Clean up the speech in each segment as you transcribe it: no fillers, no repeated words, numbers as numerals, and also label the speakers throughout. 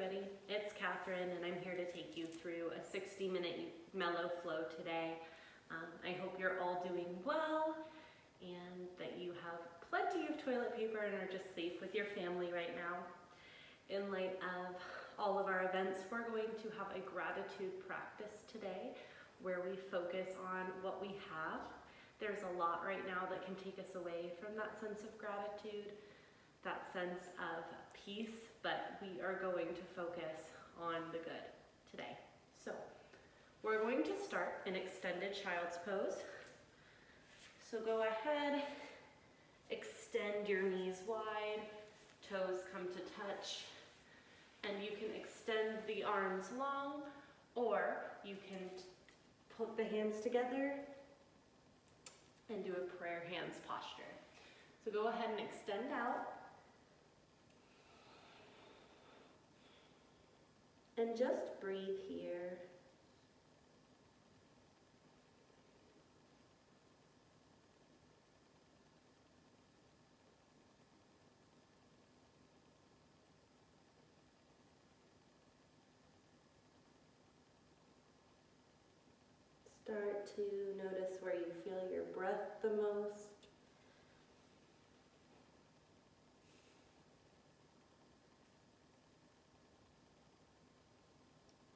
Speaker 1: everybody, it's Catherine and I'm here to take you through a 60-minute mellow flow today. I hope you're all doing well and that you have plenty of toilet paper and are just safe with your family right now. In light of all of our events, we're going to have a gratitude practice today where we focus on what we have. There's a lot right now that can take us away from that sense of gratitude, that sense of peace, but we are going to focus on the good today. So we're going to start in extended child's pose. So go ahead, extend your knees wide, toes come to touch, and you can extend the arms long, or you can put the hands together and do a prayer hands posture. So go ahead and extend out. And just breathe here. Start to notice where you feel your breath the most.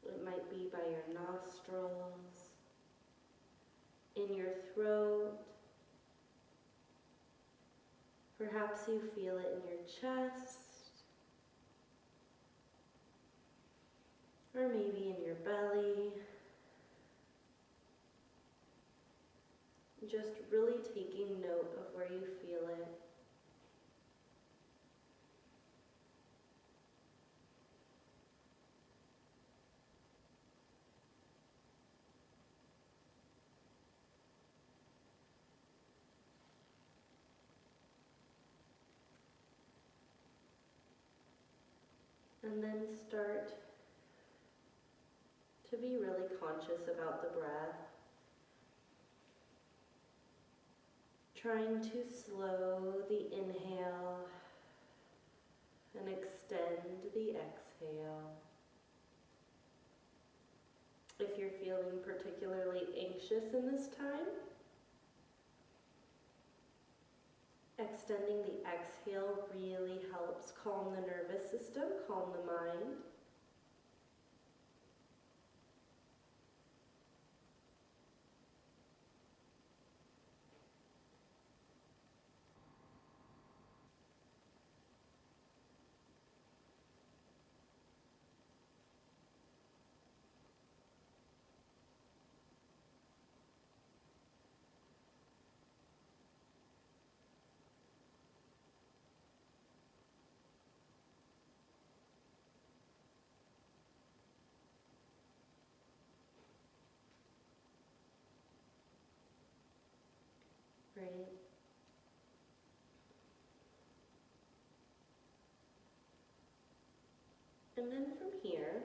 Speaker 1: It might be by your nostrils, in your throat. Perhaps you feel it in your chest, or maybe in your belly. Just really taking note of where you feel it. And then start to be really conscious about the breath. Trying to slow the inhale and extend the exhale. If you're feeling particularly anxious in this time, extending the exhale really helps calm the nervous system, calm the mind. Great. And then from here,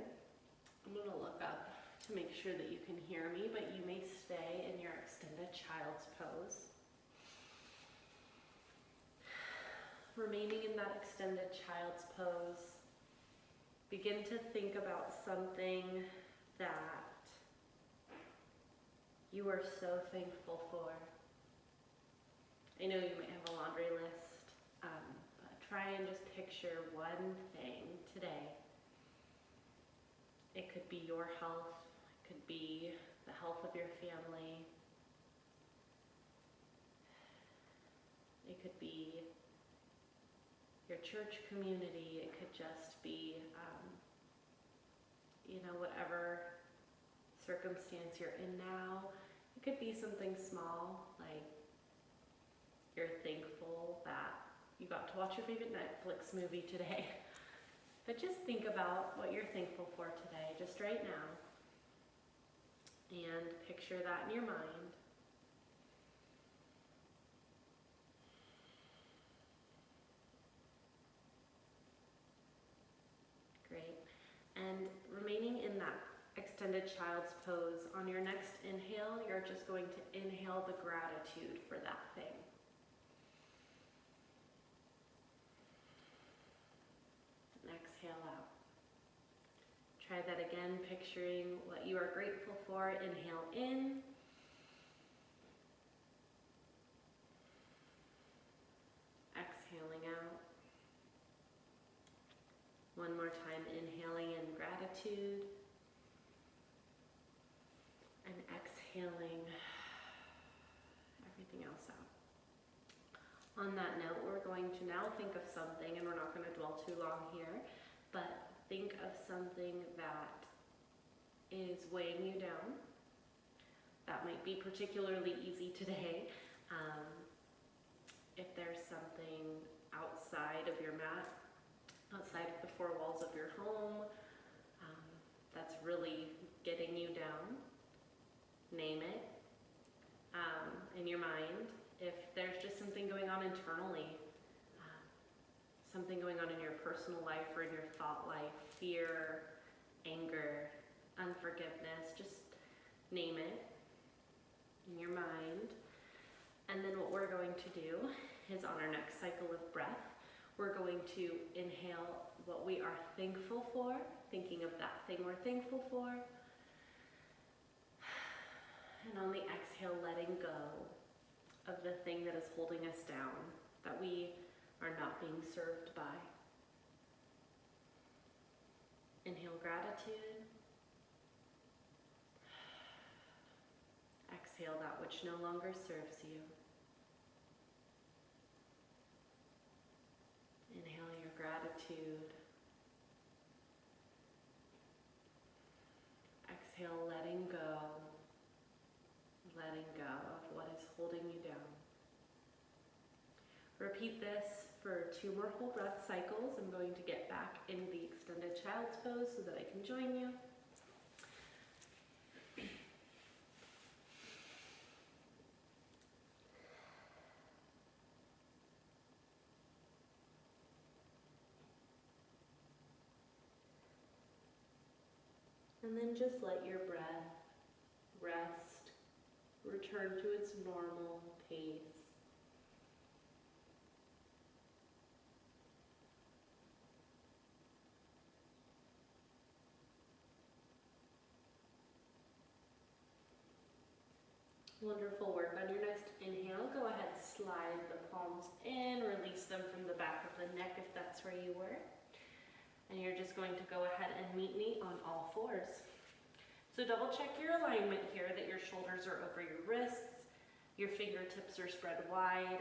Speaker 1: I'm going to look up to make sure that you can hear me, but you may stay in your extended child's pose. Remaining in that extended child's pose, begin to think about something that you are so thankful for. I know you might have a laundry list, but try and just picture one thing today. It could be your health, it could be the health of your family, it could be your church community, it could just be, whatever circumstance you're in now. It could be something small, like you're thankful that you got to watch your favorite Netflix movie today. But just think about what you're thankful for today, just right now. And picture that in your mind. Great. And remaining in that extended child's pose, on your next inhale, you're just going to inhale the gratitude for that thing. And exhale out. Try that again, picturing what you are grateful for. Inhale in. Exhaling out. One more time, inhaling in gratitude. And exhaling everything else out. On that note, we're going to now think of something, and we're not going to dwell too long here, but think of something that is weighing you down. That might be particularly easy today. If there's something outside of your mat, outside of the four walls of your home, that's really getting you down, name it in your mind. If there's just something going on internally, something going on in your personal life or in your thought life, fear, anger, unforgiveness, just name it in your mind. And then what we're going to do is on our next cycle of breath, we're going to inhale what we are thankful for, thinking of that thing we're thankful for. And on the exhale, letting go of the thing that is holding us down, that we are not being served by. Inhale gratitude. Exhale that which no longer serves you. Inhale your gratitude. Exhale, letting go of what is holding you down. Repeat this for 2 more whole breath cycles. I'm going to get back in the extended child's pose so that I can join you. And then just let your breath rest, return to its normal pace. Wonderful work. On your next inhale, go ahead, slide the palms in, release them from the back of the neck if that's where you were. And you're just going to go ahead and meet me on all fours. So double check your alignment here, that your shoulders are over your wrists, your fingertips are spread wide.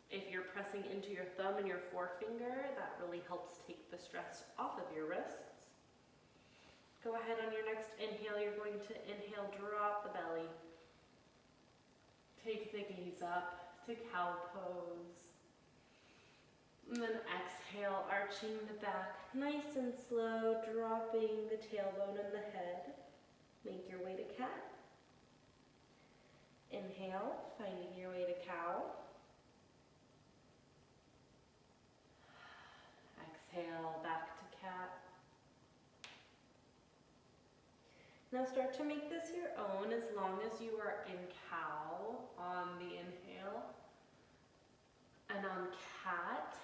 Speaker 1: If you're pressing into your thumb and your forefinger, that really helps take the stress off of your wrists. Go ahead on your next inhale, you're going to inhale, drop the belly. Take the gaze up to cow pose. And then exhale, arching the back, nice and slow, dropping the tailbone and the head. Make your way to cat. Inhale, finding your way to cow. Exhale, back to cat. Now start to make this your own as long as you are in cow on the inhale. And on cat,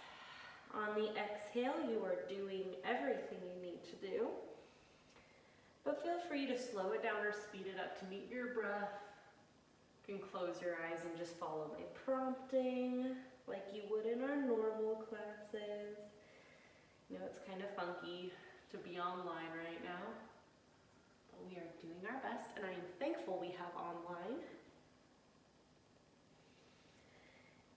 Speaker 1: on the exhale, you are doing everything you need to do. But feel free to slow it down or speed it up to meet your breath. You can close your eyes and just follow my prompting like you would in our normal classes. You know, it's kind of funky to be online right now. We are doing our best, and I am thankful we have online.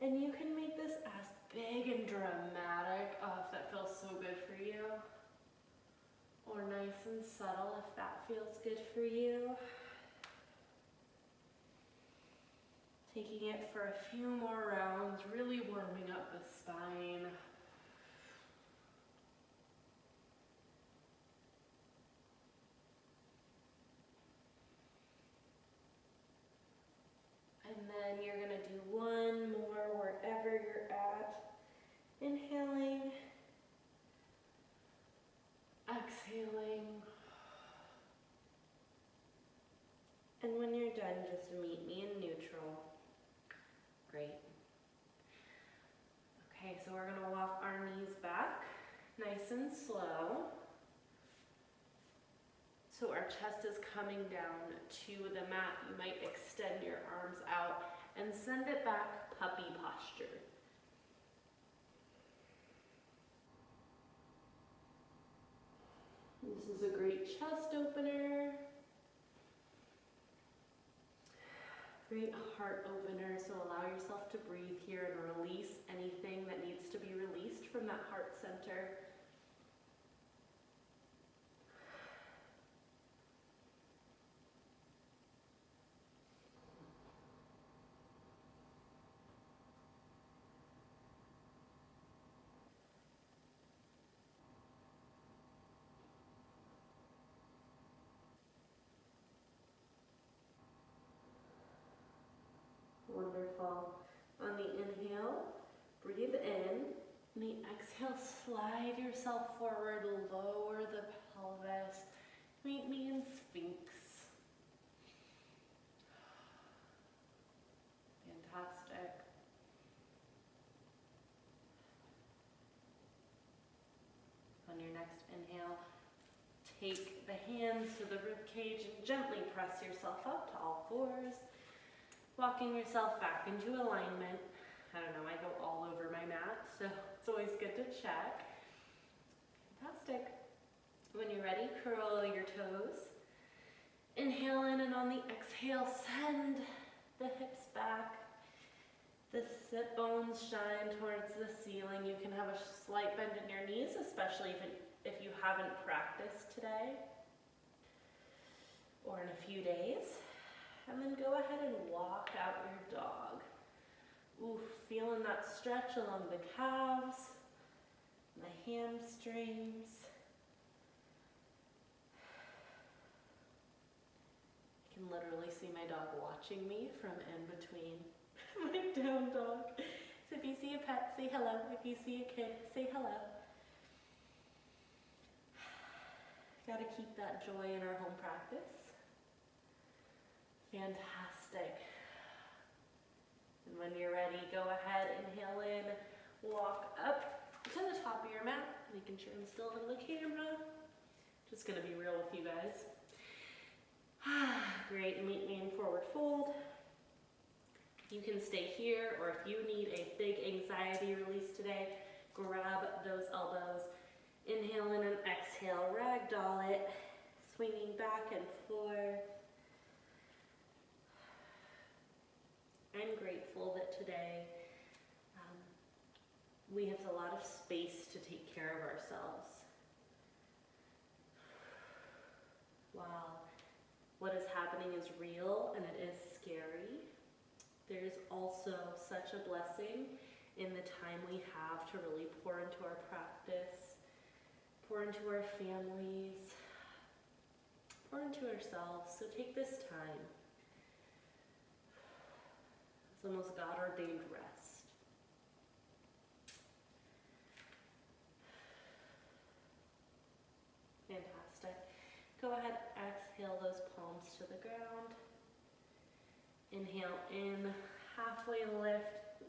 Speaker 1: And you can make this as big and dramatic, if that feels so good for you, or nice and subtle if that feels good for you. Taking it for a few more rounds, really warming up the spine. And then you're going to do one more wherever you're at. Inhaling, exhaling. And when you're done, just meet me in neutral. Great. Okay, so we're going to walk our knees back, nice and slow. So our chest is coming down to the mat. You might extend your arms out and send it back, puppy posture. This is a great chest opener. Great heart opener, so allow yourself to breathe here and release anything that needs to be released from that heart center. Wonderful. On the inhale, breathe in. On the exhale, slide yourself forward, lower the pelvis. Meet me in Sphinx. Fantastic. On your next inhale, take the hands to the rib cage and gently press yourself up to all fours. Walking yourself back into alignment. I don't know, I go all over my mat, so it's always good to check. Fantastic. When you're ready, curl your toes. Inhale in, and on the exhale, send the hips back. The sit bones shine towards the ceiling. You can have a slight bend in your knees, especially if you haven't practiced today or in a few days. And then go ahead and walk out your dog. Ooh, feeling that stretch along the calves, the hamstrings. I can literally see my dog watching me from in between my down dog. So if you see a pet, say hello. If you see a kid, say hello. Gotta keep that joy in our home practice. Fantastic. And when you're ready, go ahead, inhale in, walk up to the top of your mat, making sure I'm still in the camera. Just gonna be real with you guys. Great, meet me in forward fold. You can stay here, or if you need a big anxiety release today, grab those elbows. Inhale in and exhale, ragdoll it, swinging back and forth. I'm grateful that today we have a lot of space to take care of ourselves. Wow, what is happening is real and it is scary. There's also such a blessing in the time we have to really pour into our practice, pour into our families, pour into ourselves. So take this time. It's almost God-ordained rest. Fantastic. Go ahead, exhale those palms to the ground. Inhale in, halfway lift.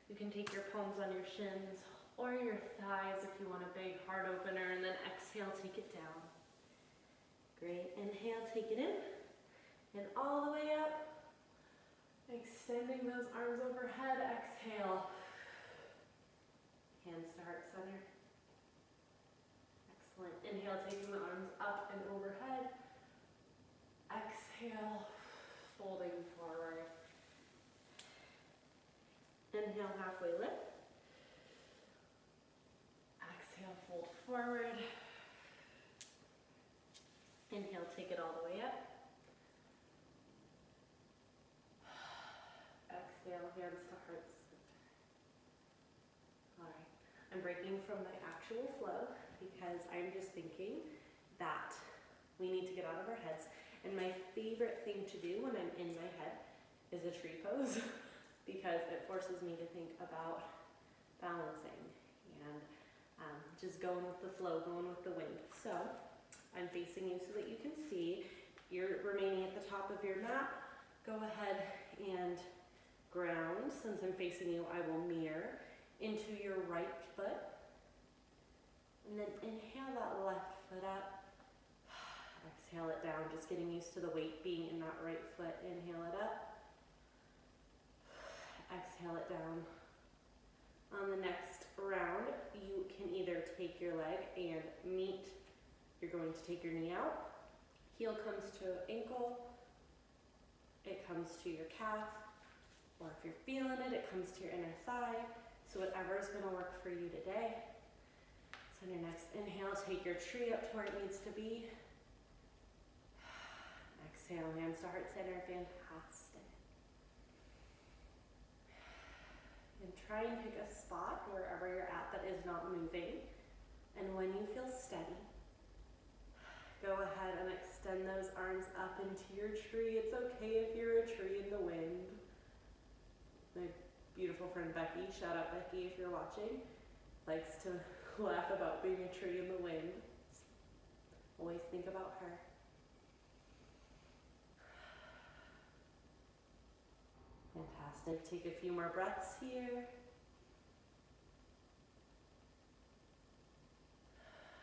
Speaker 1: You can take your palms on your shins or your thighs if you want a big heart opener, and then exhale, take it down. Great, inhale, take it in, and all the way up. Extending those arms overhead, exhale. Hands to heart center. Excellent. Inhale, taking the arms up and overhead. Exhale, folding forward. Inhale, halfway lift. Exhale, fold forward. Inhale, take it all the way up. Exhale, hands to heart center. All right, I'm breaking from my actual flow because I'm just thinking that we need to get out of our heads. And my favorite thing to do when I'm in my head is a tree pose because it forces me to think about balancing and just going with the flow, going with the wind. So I'm facing you so that you can see. You're remaining at the top of your mat. Go ahead and ground. Since I'm facing you, I will mirror into your right foot. And then inhale that left foot up. Exhale it down, just getting used to the weight being in that right foot. Inhale it up. Exhale it down. On the next round, you can either take your leg and meet, you're going to take your knee out, heel comes to ankle, it comes to your calf, or if you're feeling it, it comes to your inner thigh. So whatever is going to work for you today. So on your next inhale, take your tree up to where it needs to be. Exhale, hands to heart center, fantastic. And try and pick a spot wherever you're at that is not moving. And when you feel steady, go ahead and extend those arms up into your tree. It's okay if you're a tree in the wind. My beautiful friend Becky, shout out Becky if you're watching, likes to laugh about being a tree in the wind. Always think about her. Fantastic. Take a few more breaths here.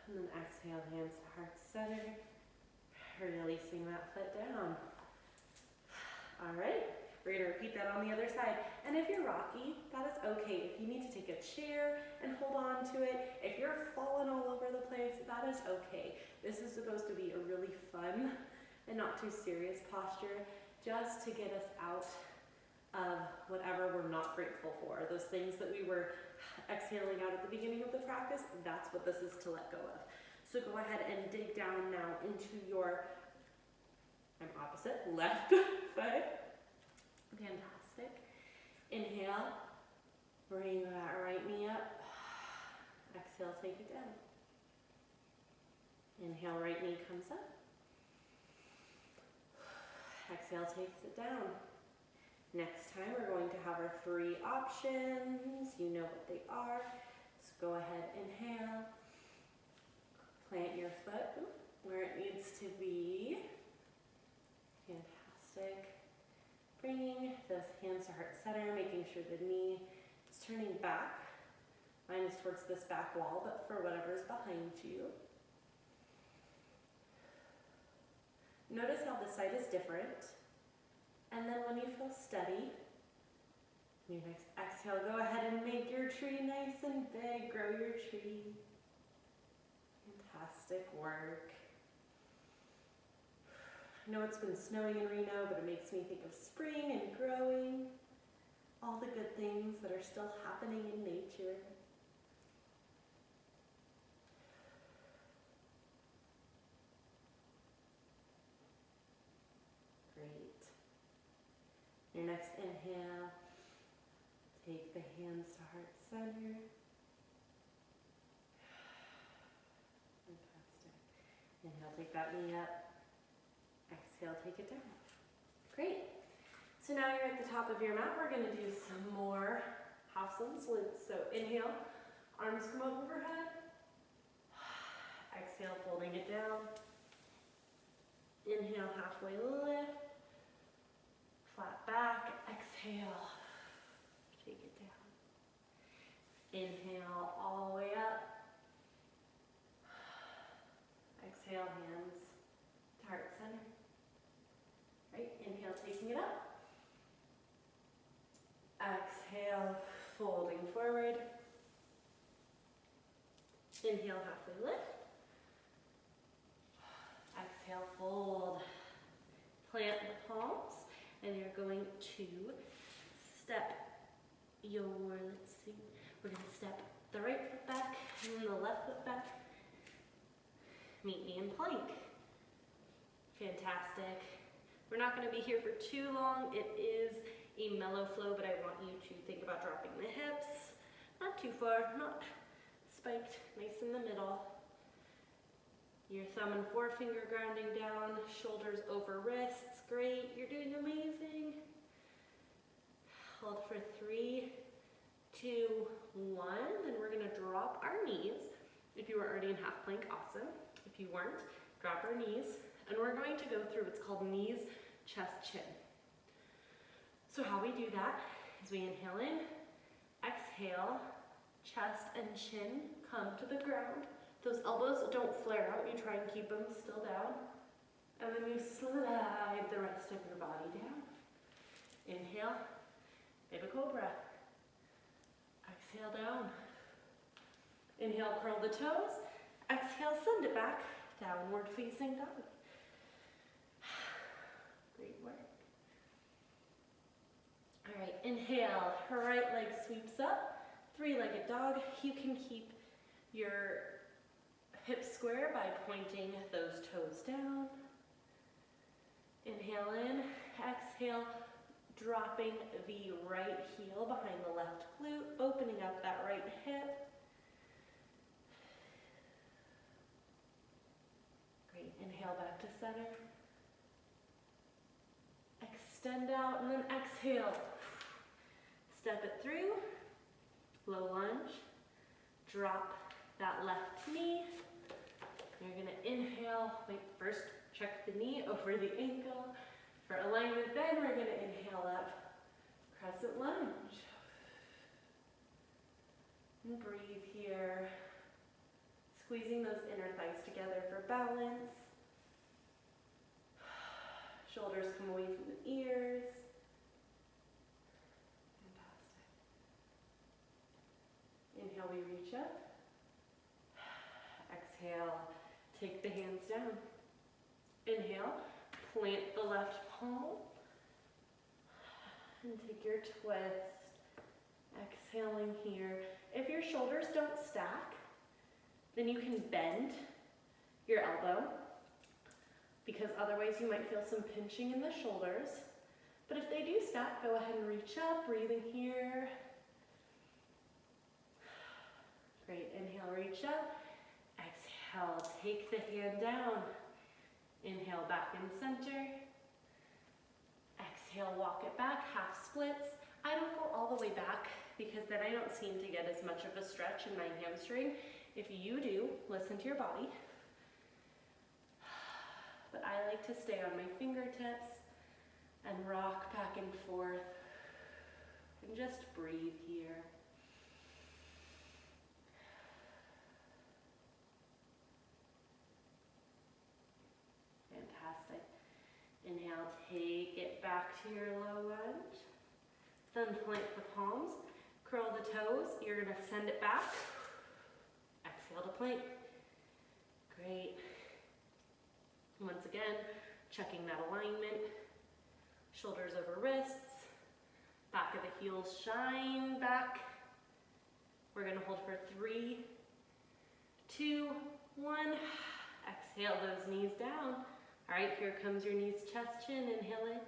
Speaker 1: And then exhale, hands to heart center. Releasing that foot down. All right, we're gonna repeat that on the other side. And if you're rocky, that is okay. If you need to take a chair and hold on to it, if you're falling all over the place, that is okay. This is supposed to be a really fun and not too serious posture, just to get us out of whatever we're not grateful for. Those things that we were exhaling out at the beginning of the practice, that's what this is to let go of. So go ahead and dig down now into your, I'm opposite, left foot. Fantastic. Inhale, bring that right knee up. Exhale, take it down. Inhale, right knee comes up. Exhale, takes it down. Next time we're going to have our 3 options. You know what they are. So go ahead, inhale. Plant your foot where it needs to be. Fantastic. Bringing those hands to heart center, making sure the knee is turning back. Mine is towards this back wall, but for whatever's behind you. Notice how this side is different. And then when you feel steady, your next exhale, go ahead and make your tree nice and big. Grow your tree. Fantastic work. I know it's been snowing in Reno, but it makes me think of spring and growing. All the good things that are still happening in nature. Great. Your next inhale, take the hands to heart center. Fantastic. Inhale, take that knee up. Exhale, take it down. Great. So now you're at the top of your mat. We're going to do some more half sun splits. So inhale, arms come up overhead. Exhale, folding it down. Inhale, halfway lift. Flat back. Exhale, take it down. Inhale, all the way up. Exhale, hands to heart center. Right, inhale, taking it up. Exhale, folding forward. Inhale, halfway lift. Exhale, fold. Plant the palms, and you're going to step your, let's see, we're going to step the right foot back and then the left foot back. Meet me in plank. Fantastic. We're not going to be here for too long. It is a mellow flow, but I want you to think about dropping the hips. Not too far, not spiked, nice in the middle. Your thumb and forefinger grounding down, shoulders over wrists. Great, you're doing amazing. Hold for 3, 2, 1. Then we're going to drop our knees. If you were already in half plank, awesome. If you weren't, drop our knees. And we're going to go through what's called knees, chest, chin. So how we do that is we inhale in, exhale, chest and chin come to the ground. Those elbows don't flare out, you try and keep them still down. And then you slide the rest of your body down. Inhale, baby cobra. Exhale down. Inhale, curl the toes. Exhale, send it back. Downward facing dog. Great work. All right, inhale, right leg sweeps up. Three-legged dog. You can keep your hips square by pointing those toes down. Inhale in, exhale, dropping the right heel behind the left glute, opening up that right hip. Great, inhale back to center. Extend out and then exhale. Step it through, low lunge, drop that left knee. You're gonna inhale, wait, first check the knee over the ankle. For alignment, then we're gonna inhale up, crescent lunge. And breathe here. Squeezing those inner thighs together for balance. Shoulders come away from the ears. Fantastic. Inhale, we reach up. Exhale, take the hands down. Inhale, plant the left palm. And take your twist. Exhaling here. If your shoulders don't stack, then you can bend your elbow, because otherwise you might feel some pinching in the shoulders. But if they do stack, go ahead and reach up, breathing here. Great, inhale, reach up. Exhale, take the hand down. Inhale, back in center. Exhale, walk it back, half splits. I don't go all the way back because then I don't seem to get as much of a stretch in my hamstring. If you do, listen to your body. But I like to stay on my fingertips and rock back and forth and just breathe here. Fantastic. Inhale, take it back to your low lunge. Then plant the palms, curl the toes. You're gonna send it back. Exhale to plank. Great. Once again, checking that alignment. Shoulders over wrists. Back of the heels shine back. We're gonna hold for 3, 2, 1. Exhale those knees down. All right, here comes your knees, chest, chin. Inhale in.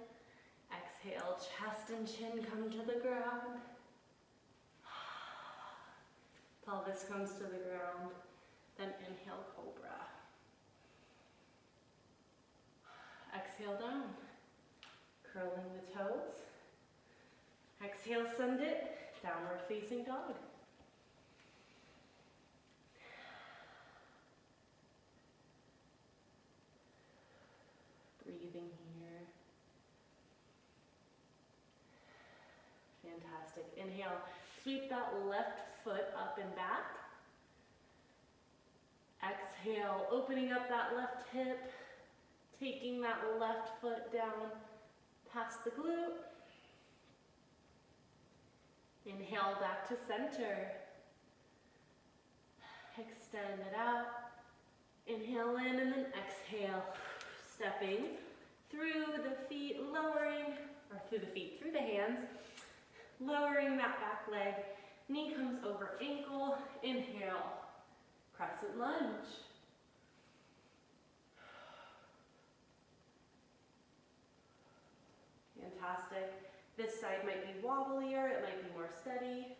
Speaker 1: Exhale, chest and chin come to the ground. Pelvis comes to the ground. Then inhale, cobra. Exhale down. Curling the toes. Exhale, send it. Downward facing dog. Breathing here. Fantastic. Inhale, sweep that left foot up and back. Exhale, opening up that left hip, taking that left foot down past the glute. Inhale back to center. Extend it out. Inhale in and then exhale. Stepping through the feet, lowering, or through the feet, through the hands. Lowering that back leg. Knee comes over ankle. Inhale. Crescent lunge. Fantastic. This side might be wobblier, it might be more steady.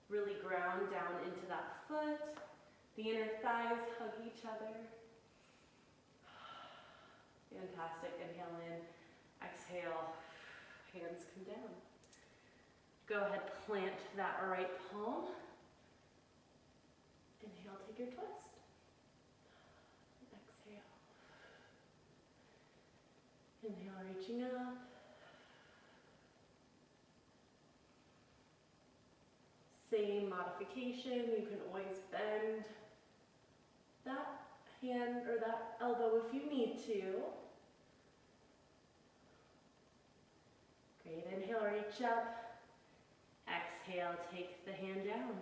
Speaker 1: Really ground down into that foot. The inner thighs hug each other. Fantastic. Inhale in, exhale, hands come down. Go ahead, plant that right palm. Inhale, take your twist. Exhale. Inhale, reaching up. Same modification, you can always bend that hand or that elbow if you need to. Great, inhale, reach up. Exhale, take the hand down.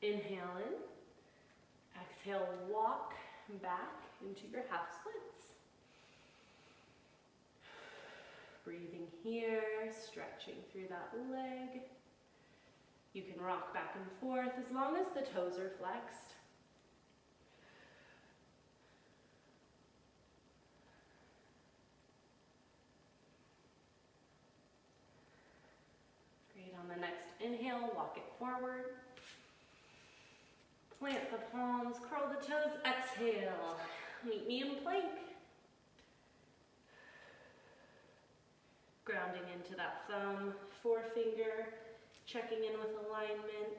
Speaker 1: Inhale in. Exhale, walk back into your half splits. Breathing here, stretching through that leg. You can rock back and forth as long as the toes are flexed. Great, on the next inhale, walk it forward. Plant the palms, curl the toes, exhale. Meet me in plank. Grounding into that thumb, forefinger, checking in with alignment.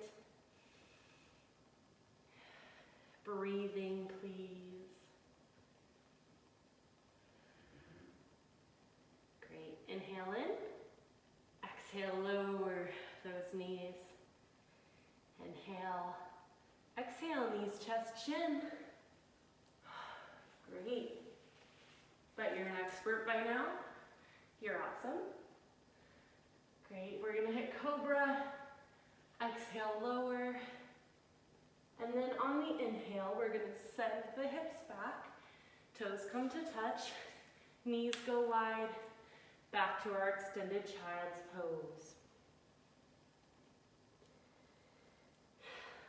Speaker 1: Breathing, please. Great, inhale in. Exhale, lower those knees. Inhale. Exhale, knees, chest, chin. Great. Bet you're an expert by now. You're awesome. Great, we're gonna hit cobra. Exhale, lower. And then on the inhale, we're gonna send the hips back. Toes come to touch. Knees go wide. Back to our extended child's pose.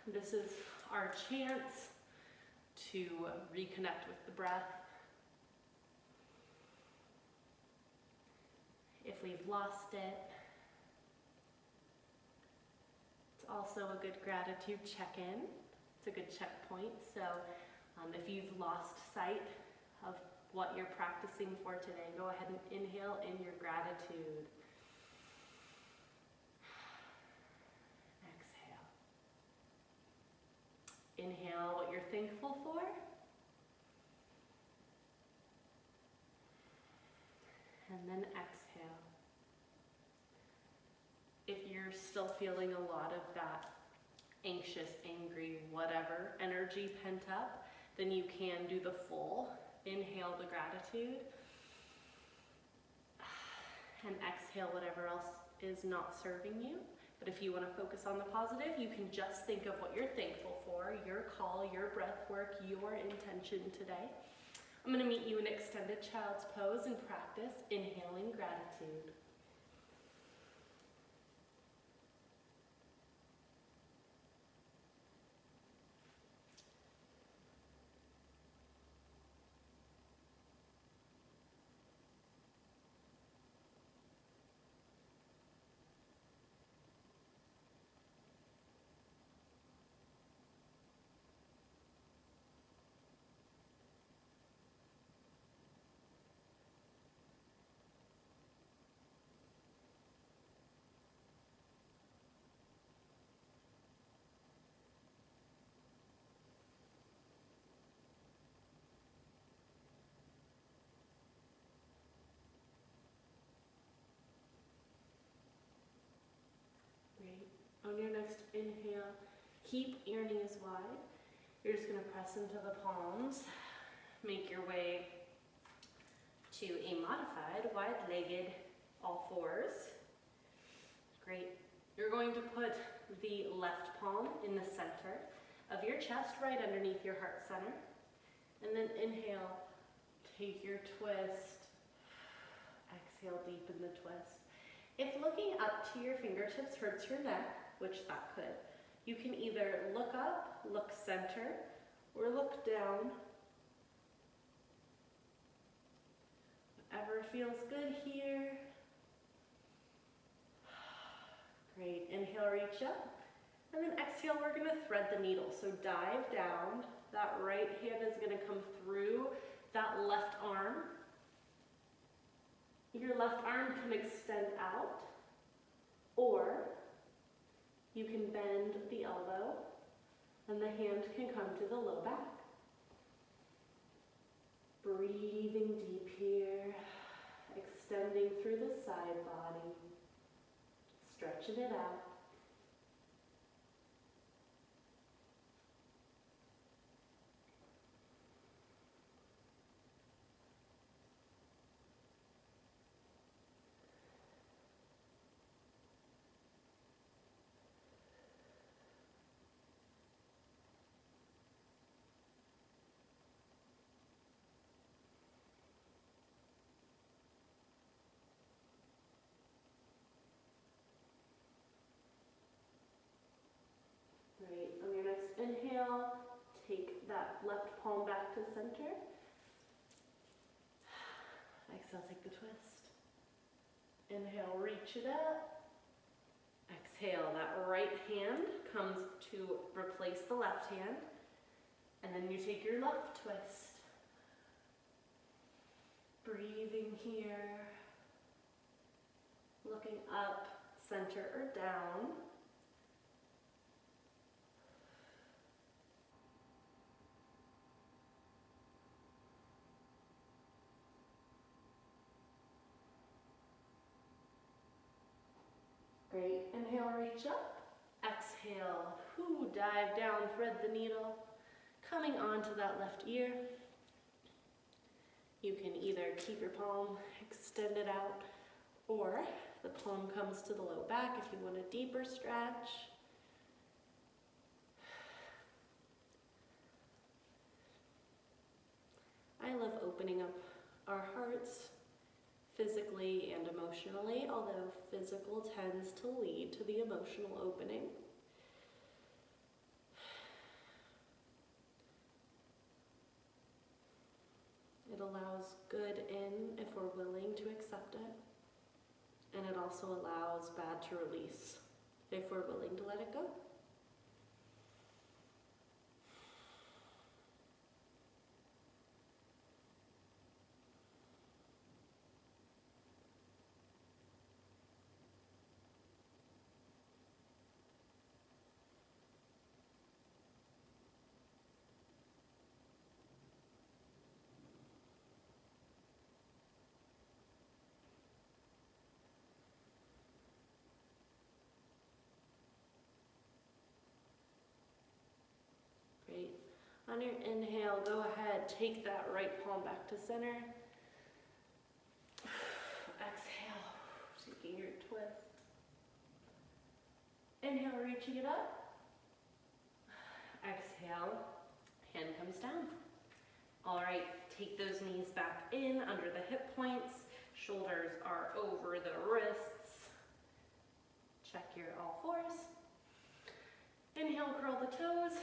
Speaker 1: This is our chance to reconnect with the breath. If we've lost it, it's also a good gratitude check-in. It's a good checkpoint. So if you've lost sight of what you're practicing for today, go ahead and inhale in your gratitude. Inhale what you're thankful for. And then exhale. If you're still feeling a lot of that anxious, angry, whatever energy pent up, then you can do the full. Inhale the gratitude. And exhale whatever else is not serving you. But if you want to focus on the positive, you can just think of what you're thankful for, your call, your breath work, your intention today. I'm going to meet you in extended child's pose and practice inhaling gratitude. On your next inhale, keep your knees wide. You're just going to press into the palms. Make your way to a modified wide-legged all fours. Great. You're going to put the left palm in the center of your chest, right underneath your heart center. And then inhale, take your twist. Exhale, deepen the twist. If looking up to your fingertips hurts your neck, which that could, you can either look up, look center, or look down. Whatever feels good here. Great, inhale, reach up. And then exhale, we're gonna thread the needle. So dive down, that right hand is gonna come through that left arm. Your left arm can extend out, or you can bend the elbow and the hand can come to the low back. Breathing deep here, extending through the side body, stretching it out. left palm back to center. Exhale, take the twist. Inhale, reach it up. Exhale, that right hand comes to replace the left hand. And then you take your left twist. Breathing here. Looking up, center or down. Great. Inhale, reach up. Exhale, dive down, thread the needle. Coming onto that left ear. You can either keep your palm extended out, or the palm comes to the low back if you want a deeper stretch. I love opening up our hearts physically and emotionally, although physical tends to lead to the emotional opening. It allows good in if we're willing to accept it, and it also allows bad to release if we're willing to let it go. Great. On your inhale, go ahead, take that right palm back to center. Exhale, taking your twist. Inhale, reaching it up. Exhale, hand comes down. All right, take those knees back in under the hip points. Shoulders are over the wrists. Check your all fours. Inhale, curl the toes.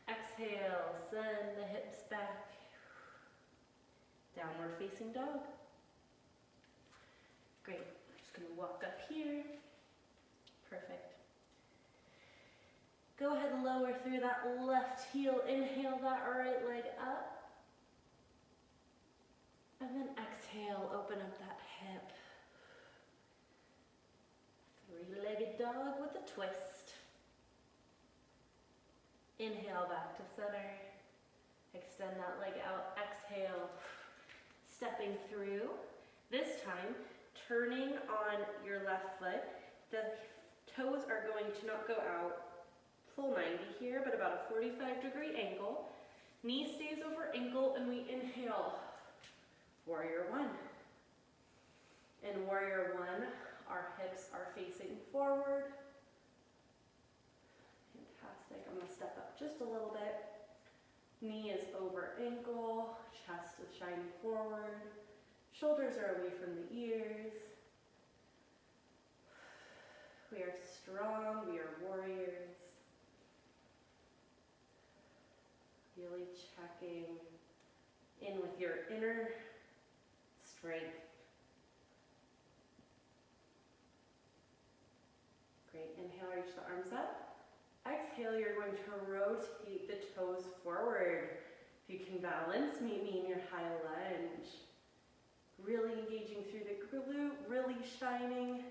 Speaker 1: Exhale, send the hips back. Downward facing dog. Great. I'm just going to walk up here. Perfect. Go ahead and lower through that left heel. Inhale that right leg up. And then exhale, open up that hip. Three-legged dog with a twist. Inhale back to center. Extend that leg out. Exhale, stepping through. This time, turning on your left foot. The toes are going to not go out full 90 here, but about a 45-degree angle. Knee stays over ankle, and we inhale. Warrior one. In warrior one, our hips are facing forward. Fantastic. I'm going to step up just a little bit. Knee is over ankle, chest is shining forward, shoulders are away from the ears. We are strong, we are warriors. Really checking in with your inner strength. Great, inhale, reach the arms up. Exhale, you're going to rotate the toes forward. If you can balance, meet me in your high lunge. Really engaging through the glute, really shining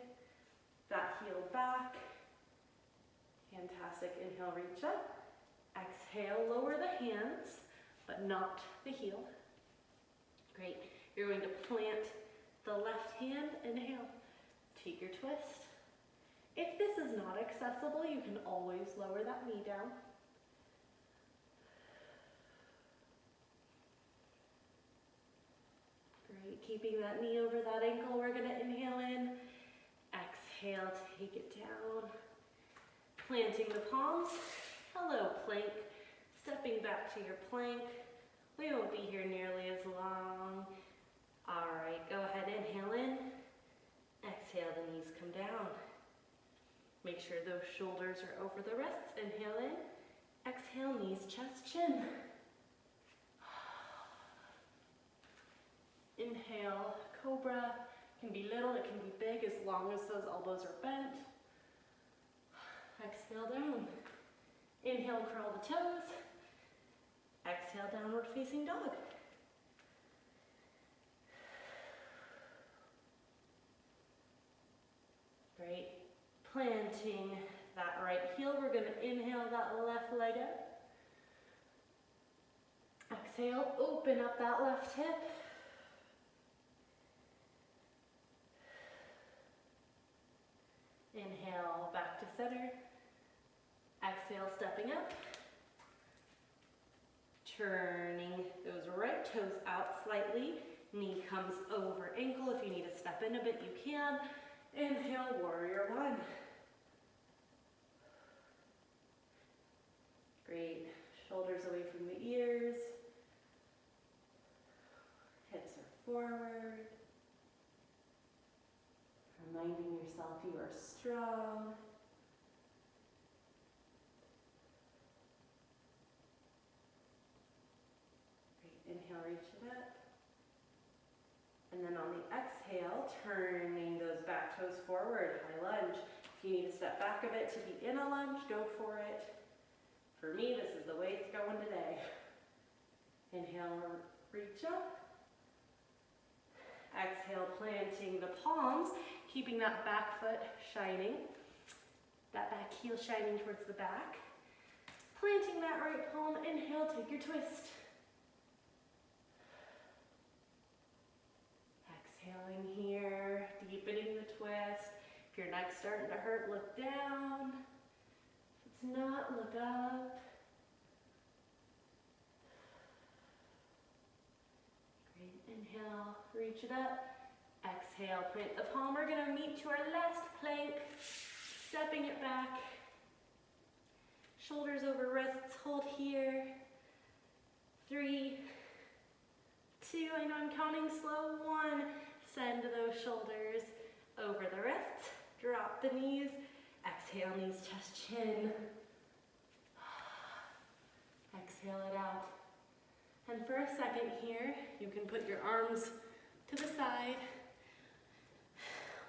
Speaker 1: that heel back. Fantastic, inhale, reach up. Exhale, lower the hands, but not the heel. Great, you're going to plant the left hand, inhale, take your twist. If this is not accessible, you can always lower that knee down. Great, keeping that knee over that ankle, we're gonna inhale in, exhale, take it down. Planting the palms, hello plank, stepping back to your plank. We won't be here nearly as long. All right, go ahead, inhale in, exhale, the knees come down. Make sure those shoulders are over the wrists. Inhale in, exhale, knees, chest, chin. cobra. It can be little, it can be big, as long as those elbows are bent. Exhale down. Inhale, curl the toes. Exhale, downward facing dog. Great. Planting that right heel, we're going to inhale that left leg up. Exhale, open up that left hip. Inhale, back to center. Exhale, stepping up. Turning those right toes out slightly. Knee comes over ankle. If you need to step in a bit, you can. Inhale, warrior one. Great. Shoulders away from the ears. Hips are forward. Reminding yourself you are strong. Great. Inhale, reach it up. And then on the exhale, turning those back toes forward, high lunge. If you need to step back a bit to be in a lunge, go for it. For me, this is the way it's going today. Inhale, reach up. Exhale, planting the palms, keeping that back foot shining, that back heel shining towards the back. Planting that right palm, inhale, take your twist. Exhaling here, deepening the twist. If your neck's starting to hurt, look down. If it's not, look up. Great, inhale, reach it up. Exhale, plant the palm. We're gonna meet to our last plank, stepping it back. Shoulders over wrists, hold here. 3, 2, I know I'm counting slow. 1, send those shoulders over the wrists. Drop the knees. Exhale, knees, chest, chin. Exhale it out. And for a second here, you can put your arms to the side.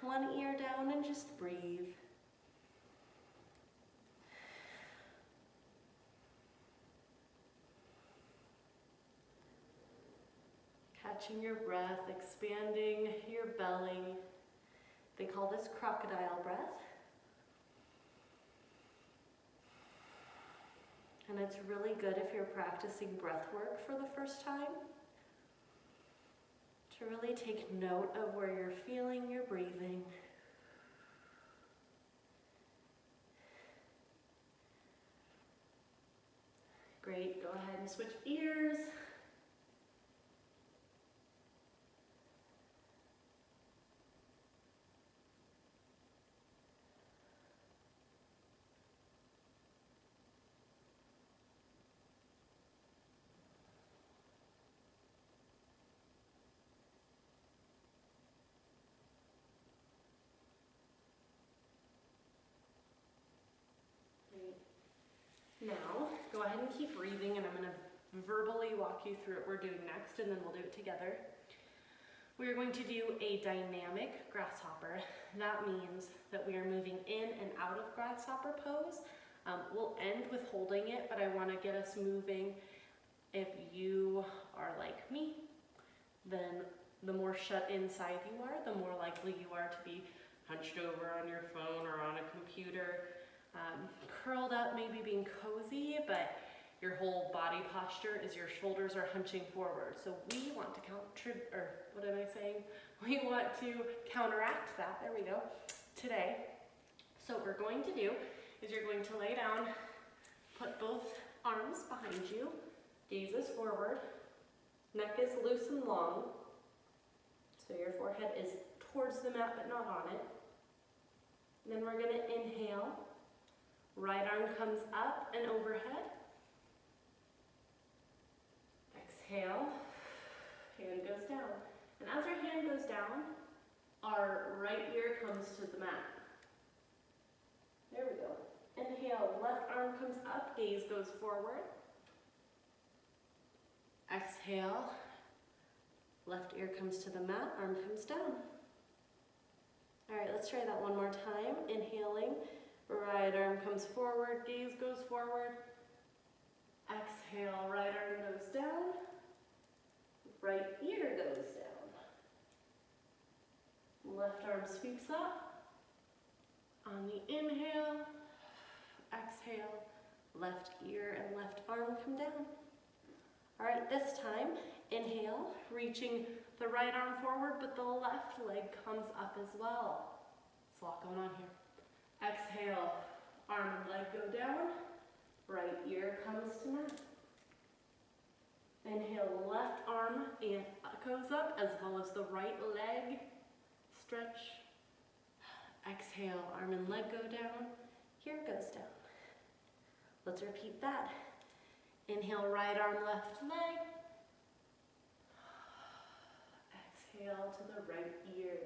Speaker 1: One ear down and just breathe. Catching your breath, expanding your belly. They call this crocodile breath. And it's really good if you're practicing breath work for the first time, to really take note of where you're feeling your breathing. Great, go ahead and switch ears. Now, go ahead and keep breathing, and I'm going to verbally walk you through what we're doing next, and then we'll do it together. We're going to do a dynamic grasshopper. That means that we are moving in and out of grasshopper pose. We'll end with holding it, but I want to get us moving. If you are like me, then the more shut inside you are, the more likely you are to be hunched over on your phone or on a computer. Curled up, maybe being cozy, but your whole body posture is your shoulders are hunching forward. So we want to We want to counteract that, there we go, today. So what we're going to do is you're going to lay down, put both arms behind you, gaze is forward, neck is loose and long, so your forehead is towards the mat but not on it. And then we're going to inhale. Right arm comes up and overhead. Exhale, hand goes down. And as our hand goes down, our right ear comes to the mat. There we go. Inhale, left arm comes up, gaze goes forward. Exhale, Left ear comes to the mat, arm comes down. All right, let's try that one more time. Inhaling, right arm comes forward, gaze goes forward. Exhale, right arm goes down. Right ear goes down. Left arm sweeps up. On the inhale, exhale, left ear and left arm come down. All right, this time, inhale, reaching the right arm forward, but the left leg comes up as well. There's a lot going on here. Exhale, arm and leg go down, right ear comes to mat. Inhale, left arm and goes up as well as the right leg. Stretch. Exhale, arm and leg go down. Here goes down. Let's repeat that. Inhale, right arm, left leg. Exhale to the right ear.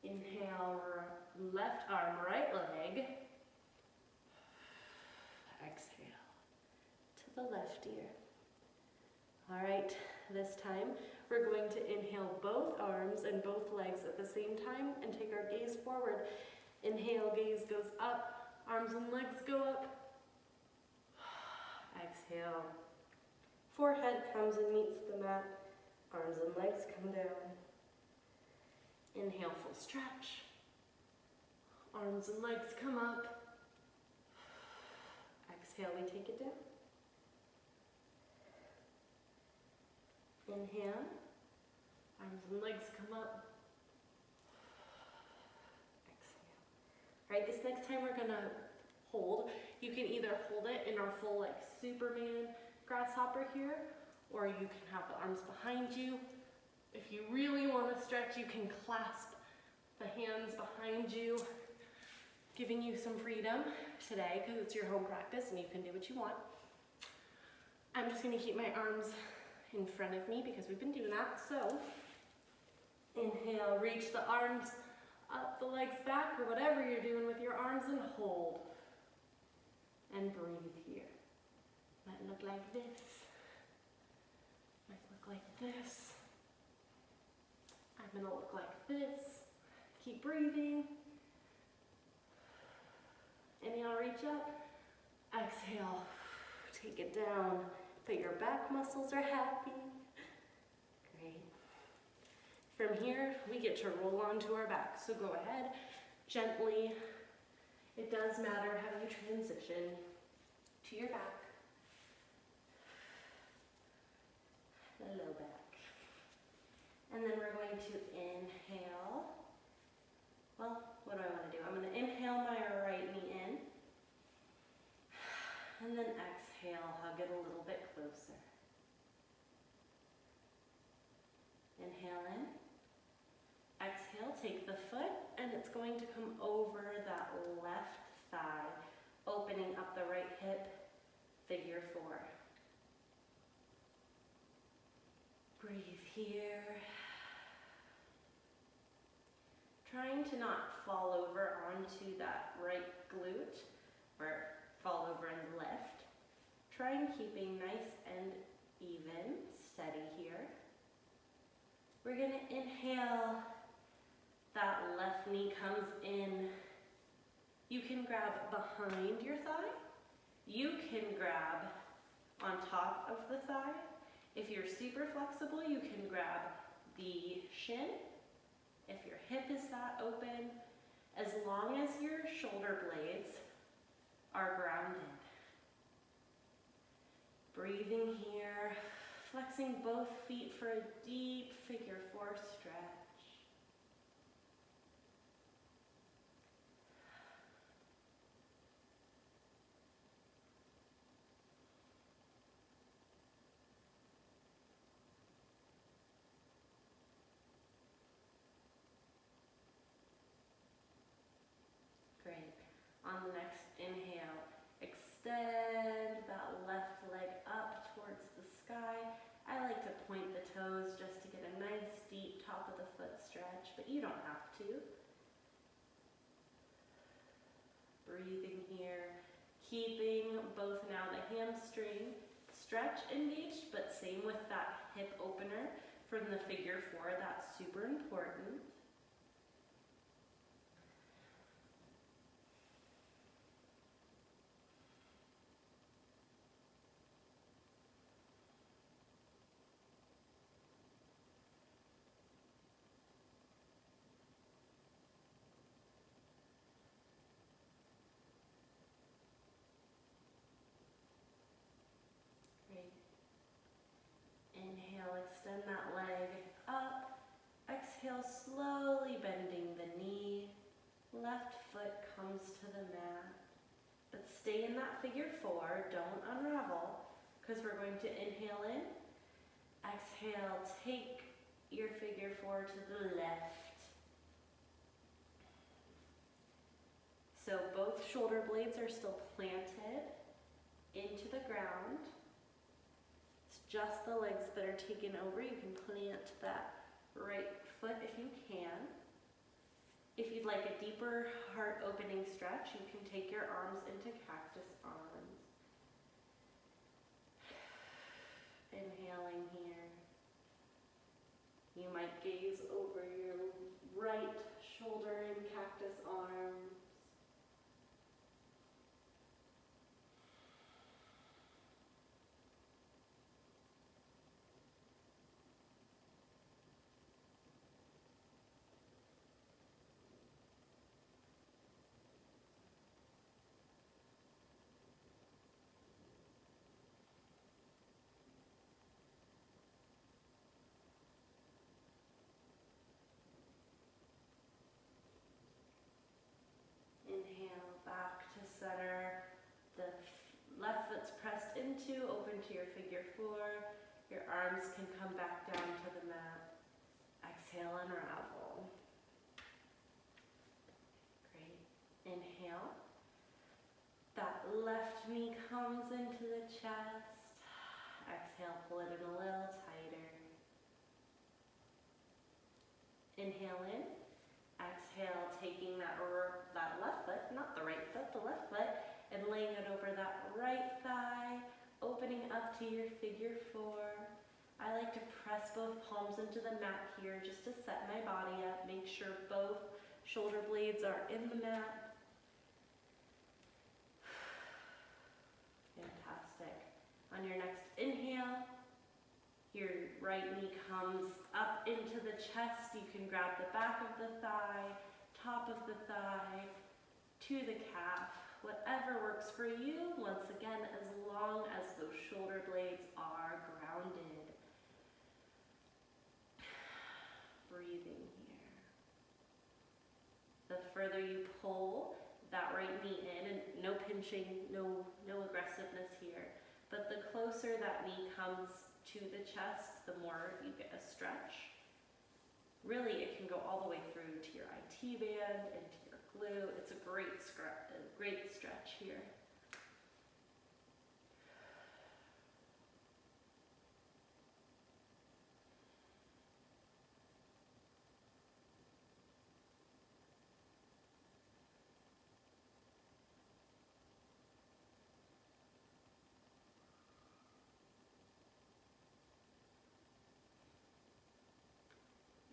Speaker 1: Inhale, left arm, right leg. Exhale to the left ear. All right, this time we're going to inhale both arms and both legs at the same time and take our gaze forward. Inhale, gaze goes up, arms and legs go up. Exhale. Forehead comes and meets the mat. Arms and legs come down. Inhale, full stretch. Arms and legs come up. Exhale, we take it down. Inhale. Arms and legs come up. Exhale. All right, this next time we're gonna hold. You can either hold it in our full like Superman grasshopper here, or you can have the arms behind you. If you really want to stretch, you can clasp the hands behind you, giving you some freedom today because it's your home practice and you can do what you want. I'm just going to keep my arms in front of me because we've been doing that. So inhale, reach the arms up, the legs back, or whatever you're doing with your arms, and hold. And breathe here. Might look like this. Might look like this. I'm gonna look like this. Keep breathing. Inhale, reach up. Exhale, take it down. But your back muscles are happy. Great. From here, we get to roll onto our back. So go ahead, gently. It does matter how you transition to your back. The low back. And then we're going to inhale. Well, what do I want to do? I'm going to inhale my right knee in. And then exhale, hug it a little bit closer. Inhale in. Exhale, take the foot, and it's going to come over that left thigh, opening up the right hip, figure four. Breathe here. Trying to not fall over onto that right glute, or fall over on the left. Try and keeping nice and even, steady here. We're going to inhale. That left knee comes in. You can grab behind your thigh. You can grab on top of the thigh. If you're super flexible, you can grab the shin. If your hip is that open, as long as your shoulder blades are grounded. Breathing here, flexing both feet for a deep figure four stretch. Great. On the next inhale, extend that left leg up towards the sky. I like to point the toes just to get a nice deep top of the foot stretch, but you don't have to. Breathing here, keeping both now the hamstring stretch engaged, but same with that hip opener from the figure four, that's super important. Inhale, extend that leg up. Exhale, slowly bending the knee. Left foot comes to the mat. But stay in that figure four, don't unravel, because we're going to inhale in. Exhale, take your figure four to the left. So both shoulder blades are still planted into the ground. It's just the legs that are taken over. You can plant that right foot if you can. If you'd like a deeper heart opening stretch, you can take your arms into cactus arms. Inhaling here. You might gaze over your right shoulder in cactus arms. Inhale, back to center. The left foot's pressed into, open to your figure four. Your arms can come back down to the mat. Exhale, unravel. Great. Inhale. That left knee comes into the chest. Exhale, pull it in a little tighter. Inhale in. Exhale, taking that left foot, not the right foot, the left foot, and laying it over that right thigh, opening up to your figure four. I like to press both palms into the mat here just to set my body up, make sure both shoulder blades are in the mat. Fantastic. On your next inhale, your right knee comes up into the chest. You can grab the back of the thigh, top of the thigh, to the calf. Whatever works for you, once again, as long as those shoulder blades are grounded. Breathing here. The further you pull that right knee in, and no pinching, no aggressiveness here, but the closer that knee comes to the chest, the more you get a stretch. Really, it can go all the way through to your IT band and to your glute. It's a great stretch here.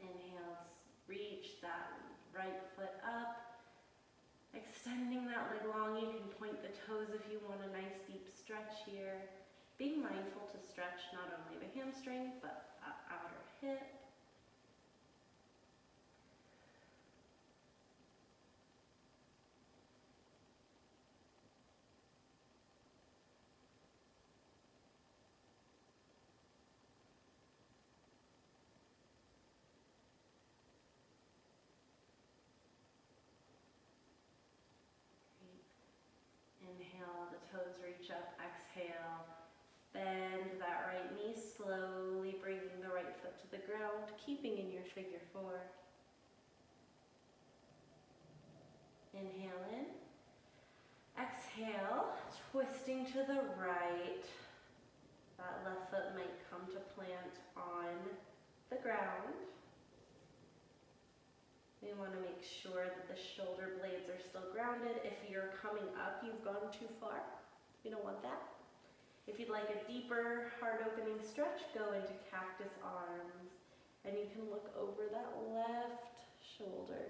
Speaker 1: Inhale, reach that right foot up, extending that leg long. You can point the toes if you want a nice deep stretch here. Being mindful to stretch not only the hamstring, but that outer hip. Inhale, the toes reach up, exhale, bend that right knee, slowly bringing the right foot to the ground, keeping in your figure four. Inhale in, exhale, twisting to the right. That left foot might come to plant on the ground. We want to make sure that the shoulder blades are still grounded. If you're coming up, you've gone too far. We don't want that. If you'd like a deeper heart opening stretch, go into cactus arms, and you can look over that left shoulder.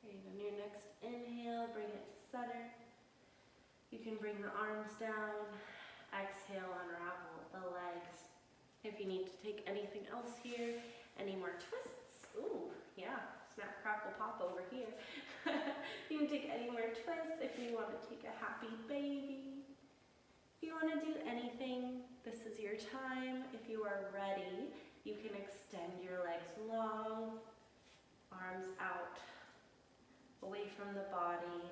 Speaker 1: Great, on your next inhale, bring it to center. You can bring the arms down. Exhale, unravel the legs. If you need to take anything else here, any more twists. Ooh, yeah, snap, crackle, pop over here. You can take any more twists if you want to take a happy baby. If you want to do anything, this is your time. If you are ready, you can extend your legs long, arms out, away from the body.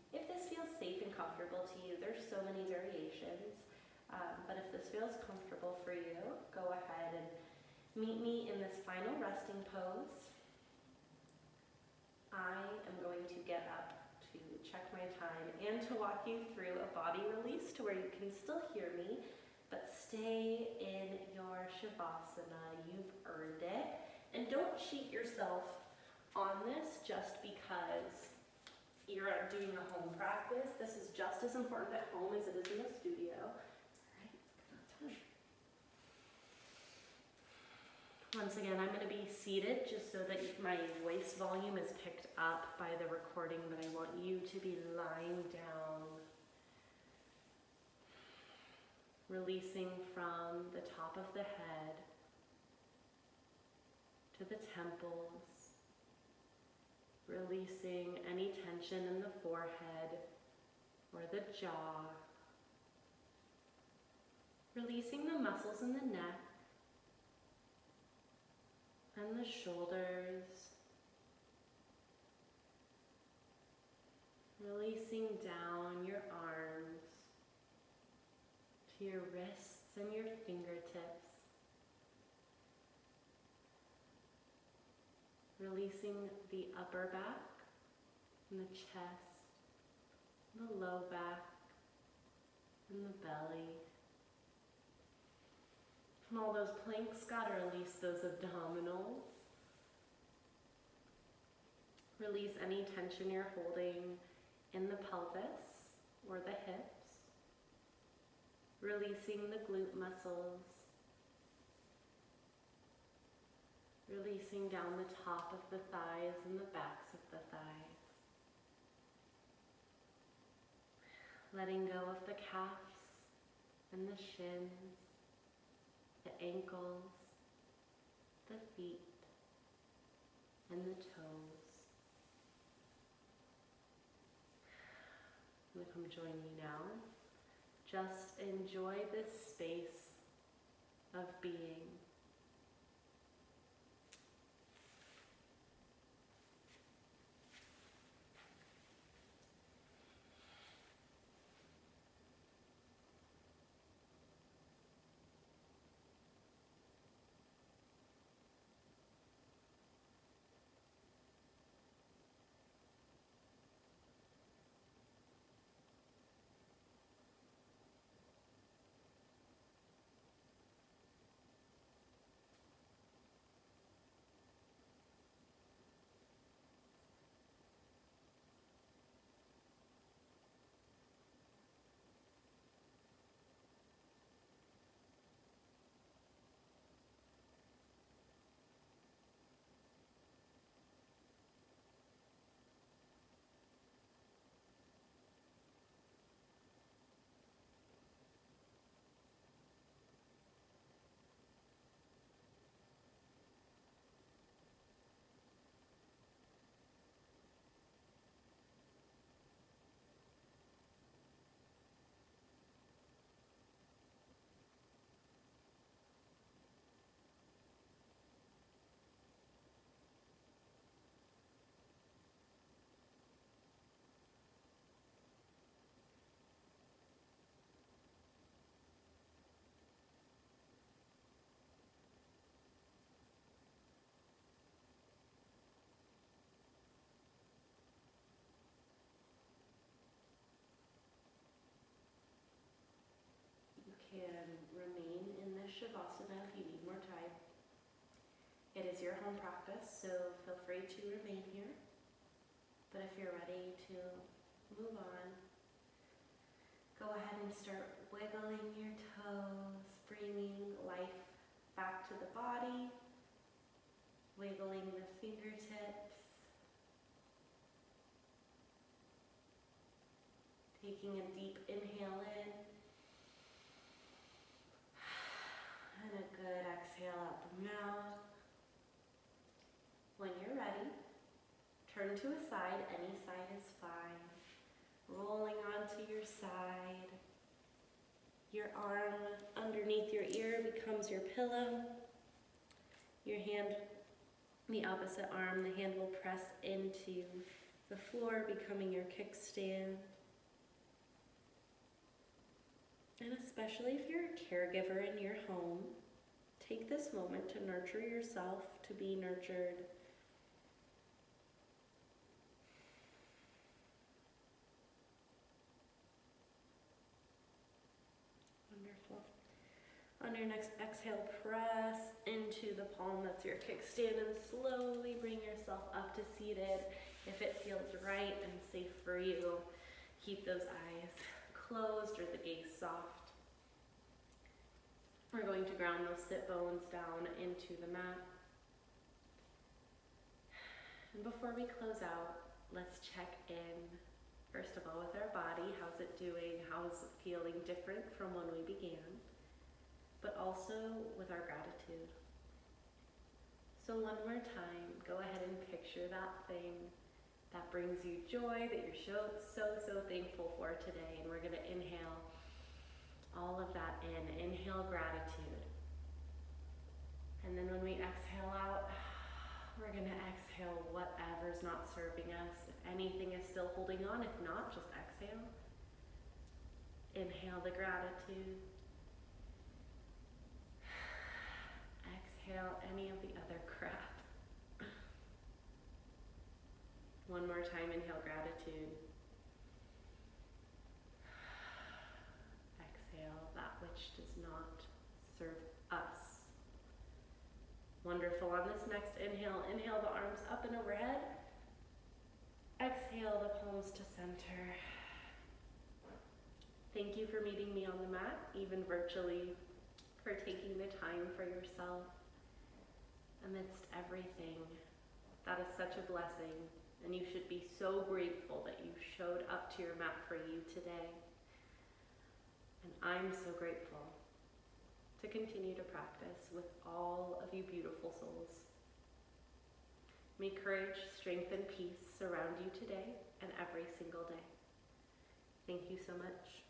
Speaker 1: If this feels safe and comfortable to you, there's so many variations, but if this feels comfortable for you, go ahead and meet me in this final resting pose. I am going to get up to check my time and to walk you through a body release to where you can still hear me, but stay in your Shavasana. You've earned it. And don't cheat yourself on this just because you're doing a home practice. This is just as important at home as it is in the studio. All right. Once again, I'm going to be seated just so that my voice volume is picked up by the recording, but I want you to be lying down, releasing from the top of the head to the temples, releasing any tension in the forehead or the jaw, releasing the muscles in the neck and the shoulders, releasing down your arms to your wrists and your fingertips, releasing the upper back and the chest, the low back and the belly. And all those planks, gotta release those abdominals. Release any tension you're holding in the pelvis or the hips. Releasing the glute muscles. Releasing down the top of the thighs and the backs of the thighs. Letting go of the calves and the shins, the ankles, the feet, and the toes. I'm going to come join me now. Just enjoy this space of being. It is your home practice, so feel free to remain here. But if you're ready to move on, go ahead and start wiggling your toes, bringing life back to the body, wiggling the fingertips, taking a deep inhale in, and a good exhale out the mouth. When you're ready, turn to a side. Any side is fine. Rolling onto your side. Your arm underneath your ear becomes your pillow. Your hand, the opposite arm, the hand will press into the floor, becoming your kickstand. And especially if you're a caregiver in your home, take this moment to nurture yourself, to be nurtured. Wonderful. On your next exhale, press into the palm that's your kickstand and slowly bring yourself up to seated. If it feels right and safe for you, keep those eyes closed or the gaze soft. We're going to ground those sit bones down into the mat. And before we close out, let's check in, first of all, with our body. How's it doing? How's it feeling different from when we began? But also with our gratitude. So one more time, go ahead and picture that thing that brings you joy, that you're so thankful for today. And we're gonna inhale all of that in. Inhale gratitude. And then when we exhale out, we're gonna exhale whatever's not serving us. If anything is still holding on, if not, just exhale. Inhale the gratitude. Exhale any of the other crap. One more time, inhale gratitude. Exhale that which does not serve us. Wonderful. On this next inhale, inhale the arms up and overhead. Exhale the palms to center. Thank you for meeting me on the mat, even virtually, for taking the time for yourself amidst everything. That is such a blessing, and you should be so grateful that you showed up to your mat for you today. And I'm so grateful to continue to practice with all of you beautiful souls. May courage, strength, and peace surround you today and every single day. Thank you so much.